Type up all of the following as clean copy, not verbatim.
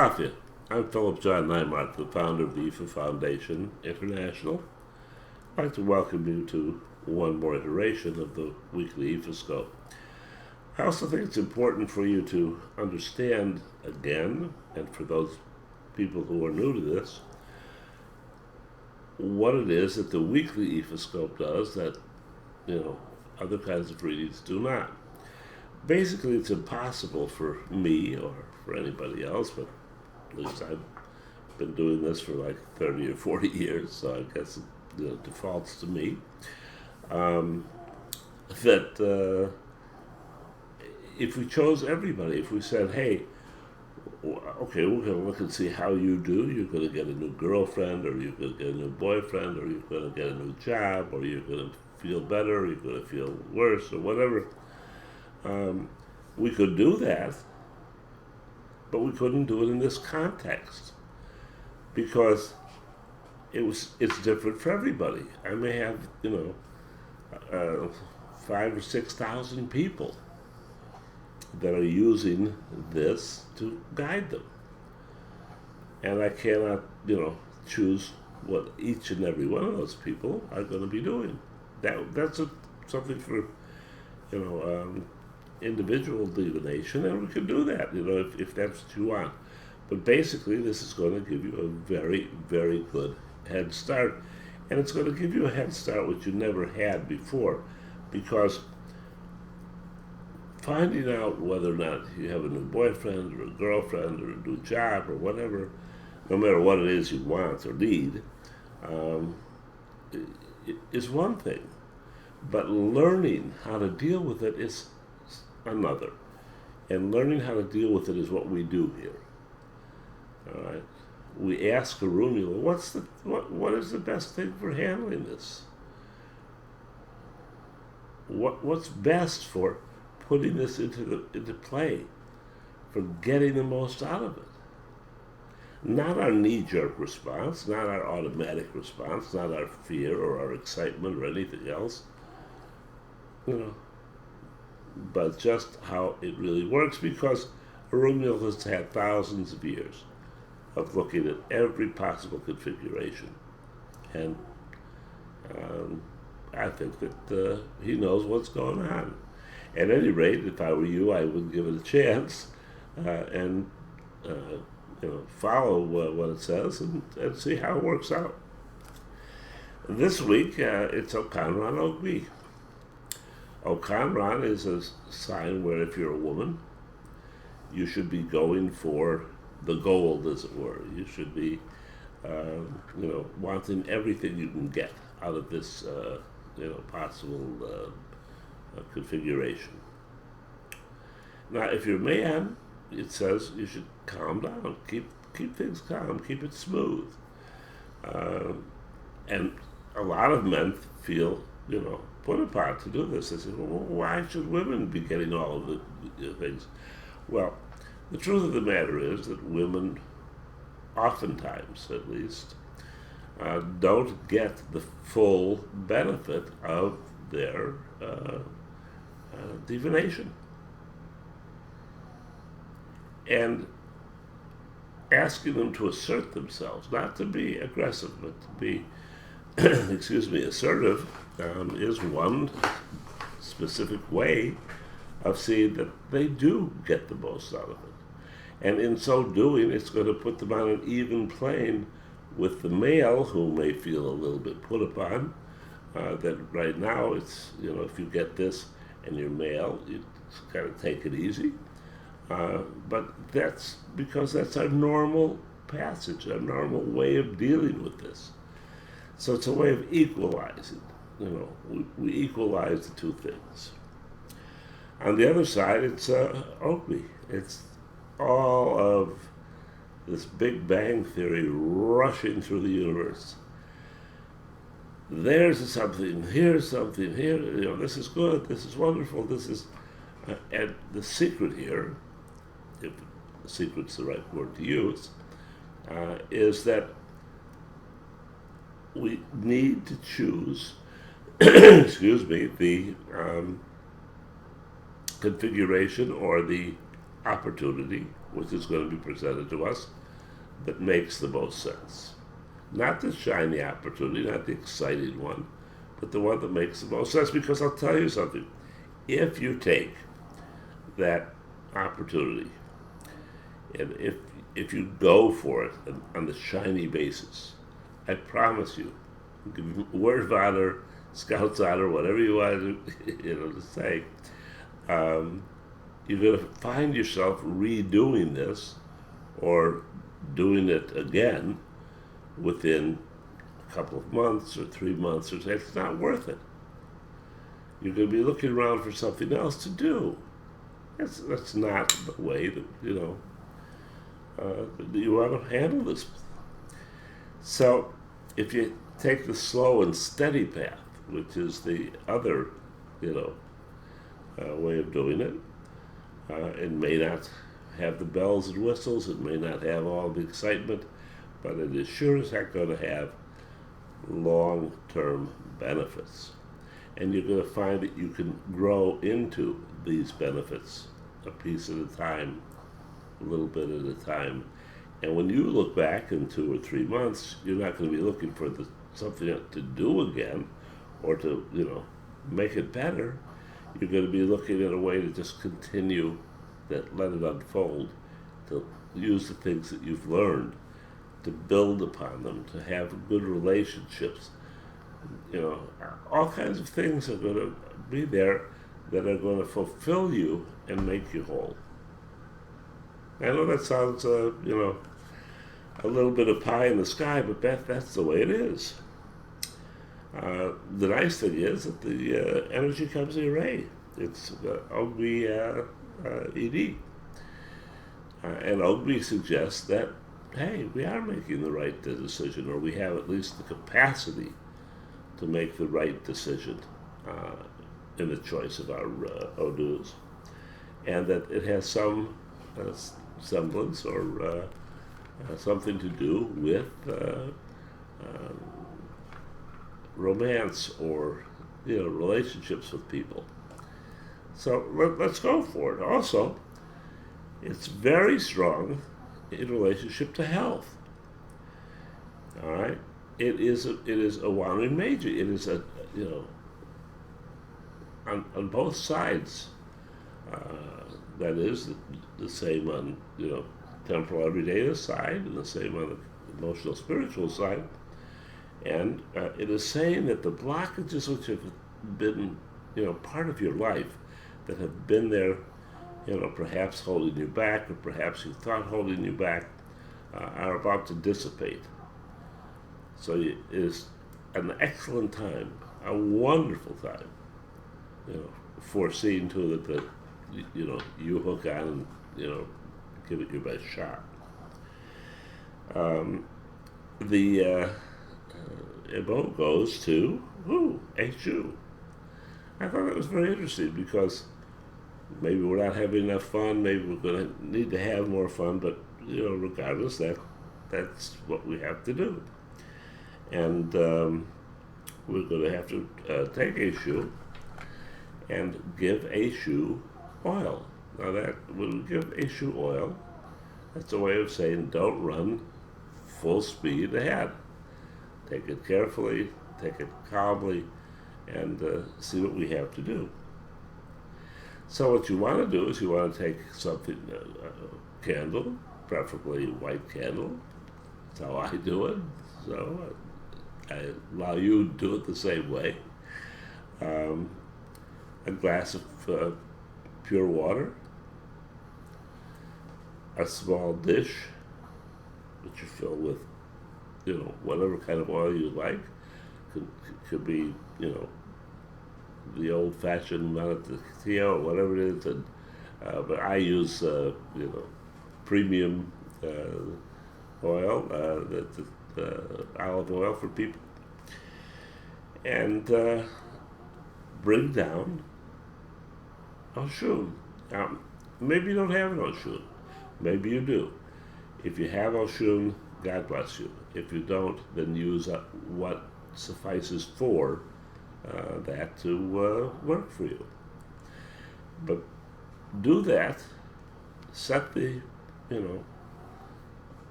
Philadelphia. I'm Philip John Nymart, the founder of the IFA Foundation International. I'd like to welcome you to one more iteration of the weekly IFA Scope. I also think it's important for you to understand again, and for those people who are new to this, what it is that the weekly IFA Scope does that, other kinds of readings do not. Basically, it's impossible for me or for anybody else, but at least I've been doing this for like 30 or 40 years, so I guess it defaults to me, that if we chose everybody, if we said, hey, okay, we're going to look and see how you do. You're going to get a new girlfriend, or you're going to get a new boyfriend, or you're going to get a new job, or you're going to feel better, or you're going to feel worse, or whatever. We could do that, but we couldn't do it in this context because it's different for everybody. I may have 5,000 or 6,000 people that are using this to guide them, and I cannot choose what each and every one of those people are going to be doing. That's something for individual divination, and we can do that if that's what you want. But basically, this is going to give you a very, very good head start, and it's going to give you a head start which you never had before, because finding out whether or not you have a new boyfriend or a girlfriend or a new job or whatever, no matter what it is you want or need, is one thing. But learning how to deal with it is another. And learning how to deal with it is what we do here. All right. We ask Arumula, what is the best thing for handling this? What's best for putting this into play, for getting the most out of it? Not our knee-jerk response, not our automatic response, not our fear or our excitement or anything else, but just how it really works, because Arumula has had thousands of years of looking at every possible configuration, and I think that he knows what's going on. At any rate, if I were you, I would give it a chance and follow what it says and see how it works out. This week, it's Okanran Ogbi. Okanran is a sign where if you're a woman, you should be going for the gold, as it were. You should be, wanting everything you can get out of this, possible configuration. Now, if you're a man, it says you should calm down, keep things calm, keep it smooth. And a lot of men feel, put upon to do this. They say, well, why should women be getting all of the things? Well, the truth of the matter is that women, oftentimes at least, don't get the full benefit of their divination. And asking them to assert themselves, not to be aggressive, but to be, assertive, is one specific way of seeing that they do get the most out of it. And in so doing, it's going to put them on an even plane with the male, who may feel a little bit put upon, that right now it's, if you get this and you're male, you kind of take it easy. But that's because that's our normal passage, our normal way of dealing with this. So it's a way of equalizing. We equalize the two things. On the other side, it's Ogbi. It's all of this Big Bang Theory rushing through the universe. There's something, here's something, here, this is good, this is wonderful, this is... and the secret here, if the secret's the right word to use, is that we need to choose, the configuration or the opportunity, which is going to be presented to us, that makes the most sense. Not the shiny opportunity, not the exciting one, but the one that makes the most sense. Because I'll tell you something, if you take that opportunity and if you go for it on the shiny basis, I promise you, word of honor, Scout's honor, whatever you want to say, you're going to find yourself redoing this or doing it again within a couple of months or 3 months or so. It's not worth it. You're going to be looking around for something else to do. That's not the way that you want to handle this. So if you take the slow and steady path, which is the other way of doing it, it may not have the bells and whistles, it may not have all the excitement, but it is sure as heck going to have long-term benefits. And you're going to find that you can grow into these benefits a piece at a time, a little bit at a time. And when you look back in 2 or 3 months, you're not going to be looking for something to do again or to, make it better. You're going to be looking at a way to just continue that, let it unfold, to use the things that you've learned, to build upon them, to have good relationships. All kinds of things are going to be there that are going to fulfill you and make you whole. I know that sounds, a little bit of pie in the sky, but that's the way it is. The nice thing is that the energy comes in array. It's Ogbi ED. And Ogbi suggests that, hey, we are making the right decision, or we have at least the capacity to make the right decision in the choice of our Odus. And that it has some semblance or something to do with romance or relationships with people. So let's go for it. Also, it's very strong in relationship to health. All right, it is a wandering major. It is on both sides. That is the same on temporal everyday side, and the same on the emotional spiritual side. And it is saying that the blockages which have been part of your life, that have been there, perhaps holding you back, or perhaps you thought holding you back, are about to dissipate. So it is an excellent time, a wonderful time, foreseeing to it that you hook on and give it your best shot. The Ebo goes to Eshu. I thought that was very interesting because maybe we're not having enough fun. Maybe we're going to need to have more fun. But regardless, that's what we have to do. And we're going to have to take Eshu and give Eshu oil. Now that when we give Eshu oil, that's a way of saying don't run full speed ahead. Take it carefully, take it calmly, and see what we have to do. So what you want to do is you want to take something, a candle, preferably a white candle. That's how I do it. So I allow you to do it the same way. A glass of pure water, a small dish, which you fill with, whatever kind of oil you like. Could be, the old-fashioned manatee or whatever it is. And, but I use, premium oil, olive oil for people. And bring down Oshun. Now, maybe you don't have an Oshun. Maybe you do. If you have Oshun, God bless you. If you don't, then use what suffices for that to work for you. But do that set the,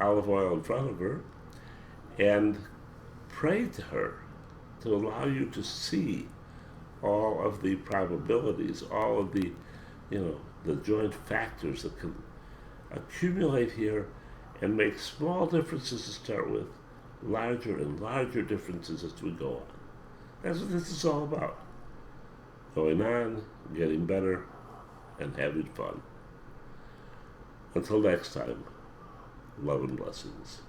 olive oil in front of her and pray to her to allow you to see all of the probabilities, all of the, the joint factors that can accumulate here and make small differences to start with, larger and larger differences as we go on. That's what this is all about. Going on, getting better, and having fun. Until next time, love and blessings.